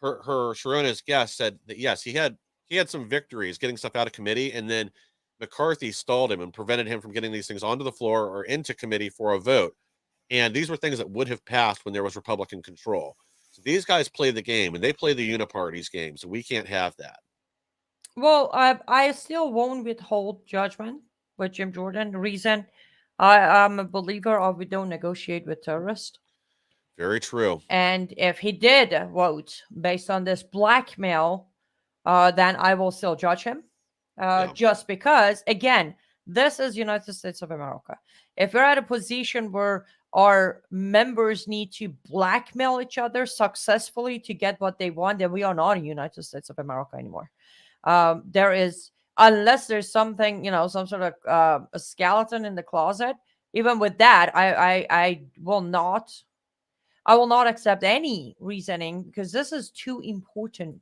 Sharona's guest said that yes, he had some victories getting stuff out of committee, and then McCarthy stalled him and prevented him from getting these things onto the floor or into committee for a vote. And these were things that would have passed when there was Republican control. So these guys play the game, and they play the uniparty's game. So we can't have that. Well, I still won't withhold judgment with Jim Jordan. The reason I'm a believer of we don't negotiate with terrorists. Very true. And if he did vote based on this blackmail, then I will still judge him. Just because, again, this is United States of America. If we're at a position where our members need to blackmail each other successfully to get what they want, then we are not in United States of America anymore. There is, unless there's something, some sort of a skeleton in the closet. Even with that, I will not accept any reasoning, because this is too important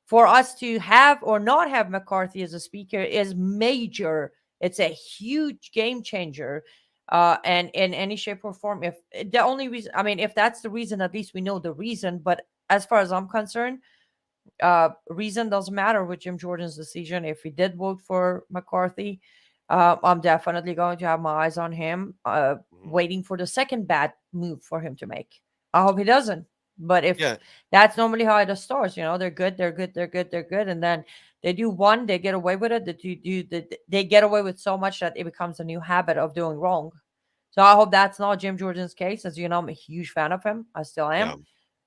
for us to have or not have McCarthy as a speaker. Is major. It's a huge game changer. And in any shape or form, if the only reason, I mean, if that's the reason, at least we know the reason. But as far as I'm concerned, reason doesn't matter with Jim Jordan's decision. If he did vote for McCarthy, I'm definitely going to have my eyes on him, waiting for the second bad move for him to make. I hope he doesn't. But if that's normally how it starts, they're good, and then they do one, they get away with it. They get away with so much that it becomes a new habit of doing wrong. So I hope that's not Jim Jordan's case. As you know, I'm a huge fan of him. I still am. Yeah.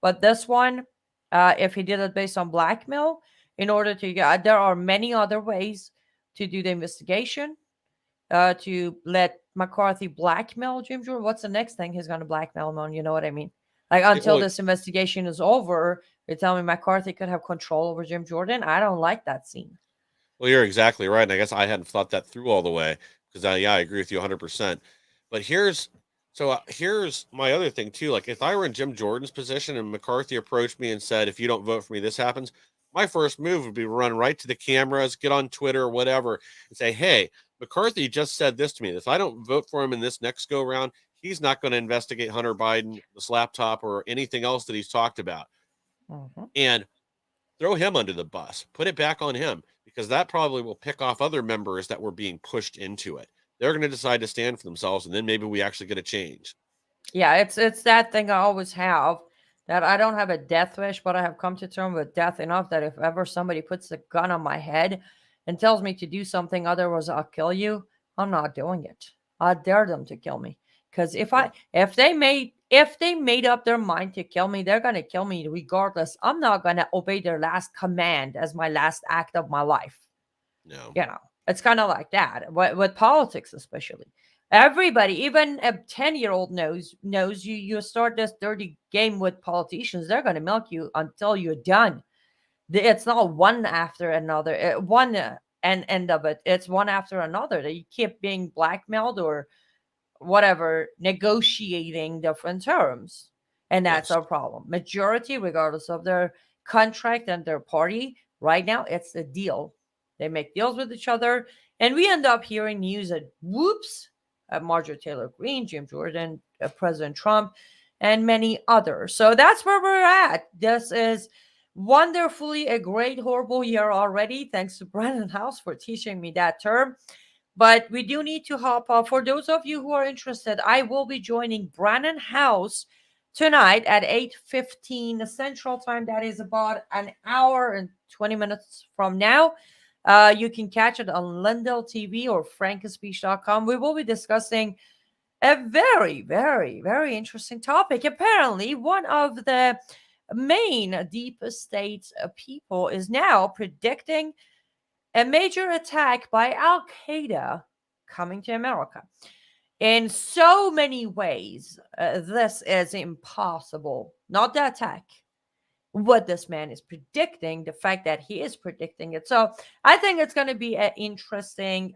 But this one, if he did it based on blackmail, in order to get, there are many other ways to do the investigation, to let McCarthy blackmail Jim Jordan. What's the next thing he's going to blackmail him on? You know what I mean? Like until well, this investigation is over, you're telling me McCarthy could have control over Jim Jordan. I don't like that scene. well, you're exactly right. And I guess I hadn't thought that through all the way because yeah, I agree with you 100%. But here's my other thing too. Like if I were in Jim Jordan's position and McCarthy approached me and said, "If you don't vote for me, this happens," my first move would be run right to the cameras, get on Twitter or whatever, and say, "Hey, McCarthy just said this to me. If I don't vote for him in this next go round, he's not going to investigate Hunter Biden, this laptop, or anything else that he's talked about." Mhm. And throw him under the bus, put it back on him, because that probably will pick off other members that were being pushed into it. They're going to decide to stand for themselves, and then maybe we actually get a change. Yeah, it's that thing I always have, that I don't have a death wish, but I have come to terms with death enough that if ever somebody puts a gun on my head and tells me to do something, otherwise I'll kill you, I'm not doing it. I dare them to kill me. Because Yeah. if they made up their mind to kill me, they're gonna kill me regardless. I'm not gonna obey their last command as my last act of my life. No. It's kind of like that with politics, especially. Everybody, even a 10-year-old knows you start this dirty game with politicians, they're going to milk you until you're done. It's not one after another, one and end of it, it's one after another that you keep being blackmailed or whatever, negotiating different terms. And that's Yes. our problem. Majority, regardless of their contract and their party, right now, it's a deal. They make deals with each other. And we end up hearing news that whoops, Marjorie Taylor Greene, Jim Jordan, President Trump, and many others. So that's where we're at. This is wonderfully a great, horrible year already. Thanks to Brandon House for teaching me that term. But we do need to hop off. For those of you who are interested, I will be joining Brannon House tonight at 8:15 Central Time. That is about an hour and 20 minutes from now. You can catch it on Lindell TV or frankenspeech.com. We will be discussing a very, very, very interesting topic. Apparently, one of the main deep state people is now predicting a major attack by Al Qaeda coming to America. In so many ways, this is impossible. Not the attack, what this man is predicting, the fact that he is predicting it. So I think it's going to be an interesting,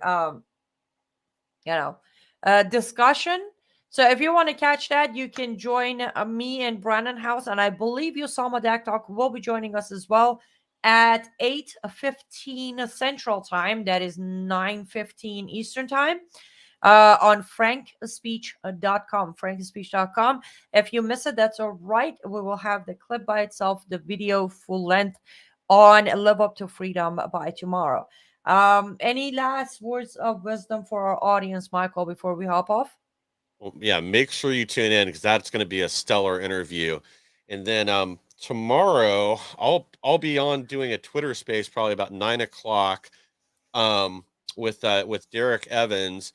discussion. So if you want to catch that, you can join me and Brandon House, and I believe Usama Daktalk will be joining us as well at 8:15 Central Time. That is 9:15 Eastern Time. On frankspeech.com. Frankspeech.com. If you miss it, that's all right. We will have the clip by itself, the video full length on Live Up to Freedom by tomorrow. Any last words of wisdom for our audience, Michael, before we hop off? Well, yeah, make sure you tune in because that's going to be a stellar interview. And then tomorrow I'll be on doing a Twitter space probably about 9 o'clock with Derek Evans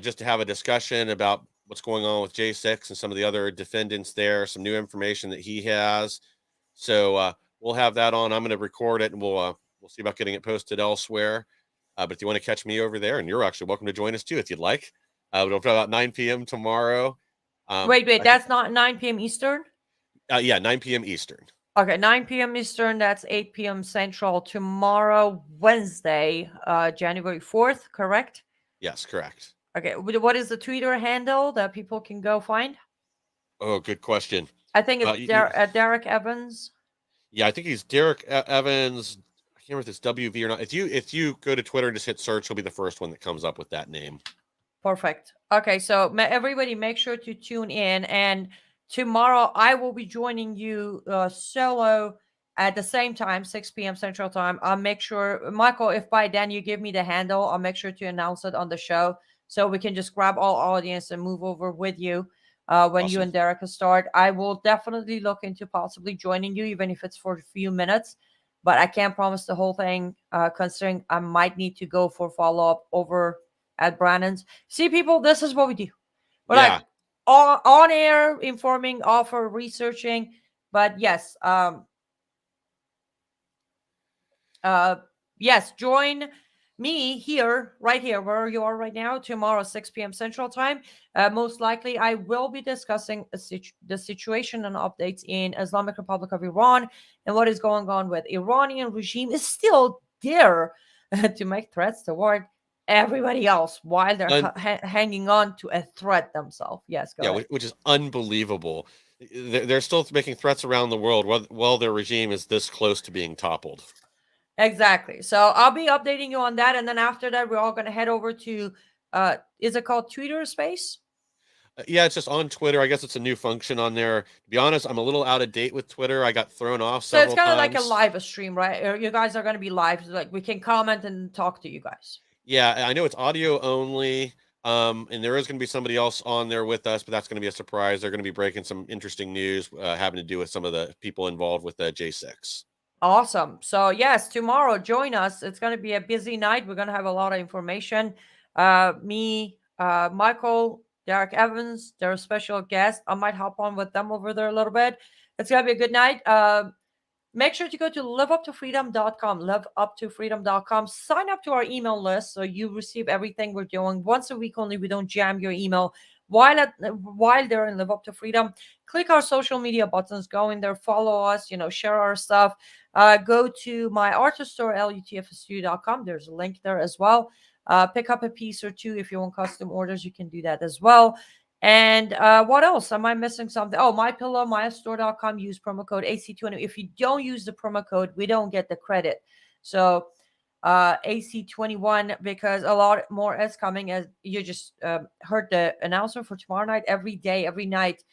just to have a discussion about what's going on with J6 and some of the other defendants there, some new information that he has. So we'll have that on. I'm going to record it and we'll see about getting it posted elsewhere. But if you want to catch me over there, and you're actually welcome to join us too if you'd like. We'll be about 9 p.m. tomorrow. Wait, that's not 9 p.m. Eastern? Yeah, 9 p.m. Eastern. Okay, 9 p.m. Eastern, that's 8 p.m. Central. Tomorrow, Wednesday, January 4th, correct? Yes, correct. Okay, what is the Twitter handle that people can go find? Oh, good question. I think it's Derek Evans. Yeah, I think he's Derek Evans. I can't remember if it's WV or not. If you go to Twitter and just hit search, he'll be the first one that comes up with that name. Perfect. Okay, so everybody make sure to tune in. And tomorrow I will be joining you solo at the same time, 6 p.m. Central Time. I'll make sure, Michael, if by then you give me the handle, I'll make sure to announce it on the show so we can just grab all audience and move over with you when Awesome. you and Derek start. I will definitely look into possibly joining you, even if it's for a few minutes. But I can't promise the whole thing, considering I might need to go for follow-up over at Brandon's. See, people, this is what we do. We're like on air, informing, offer, researching. But yes, join me here, right here, where you are right now, tomorrow, 6 p.m. Central Time, most likely I will be discussing the situation and updates in Islamic Republic of Iran and what is going on with Iranian regime is still there to make threats toward everybody else while they're Un- hanging on to a threat themselves. Yes, go yeah, ahead. which is unbelievable. They're still making threats around the world while their regime is this close to being toppled. Exactly. So I'll be updating you on that. And then after that, we're all going to head over to, is it called Twitter Space? Yeah, it's just on Twitter. I guess it's a new function on there. To be honest, I'm a little out of date with Twitter. I got thrown off So it's several kind of like a times. live stream, right? Or you guys are going to be live. So like we can comment and talk to you guys. Yeah, I know it's audio only. And there is going to be somebody else on there with us, but that's going to be a surprise. They're going to be breaking some interesting news having to do with some of the people involved with the J6. Awesome. So yes, tomorrow join us. It's going to be a busy night. We're going to have a lot of information. Me, Michael, Derek Evans, they're a special guest. I might hop on with them over there a little bit. It's going to be a good night. Make sure to go to liveuptofreedom.com, liveuptofreedom.com. Sign up to our email list so you receive everything we're doing once a week only. We don't jam your email while they're in Live Up to Freedom. Click our social media buttons, go in there, follow us, share our stuff. Go to my artist store, lutfstu.com. There's a link there as well. Pick up a piece or two if you want custom orders. You can do that as well. And what else? Am I missing something? Oh, MyPillow, mystore.com. Use promo code AC20. If you don't use the promo code, we don't get the credit. So AC21, because a lot more is coming. As you just heard the announcement for tomorrow night, every day, every night,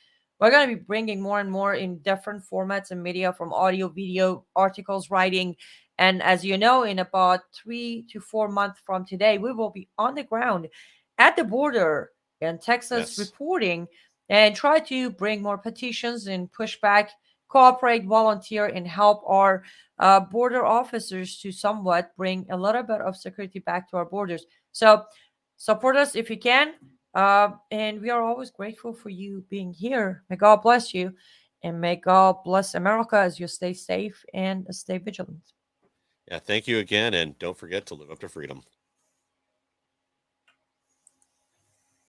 we're going to be bringing more and more in different formats and media, from audio, video, articles, writing. And as you know, in about 3 to 4 months from today, we will be on the ground at the border in Texas, Yes. reporting and try to bring more petitions and push back, cooperate, volunteer, and help our border officers to somewhat bring a little bit of security back to our borders. So support us if you can. And we are always grateful for you being here. May God bless you, and may God bless America as you stay safe and stay vigilant. Yeah, thank you again. And don't forget to live up to freedom.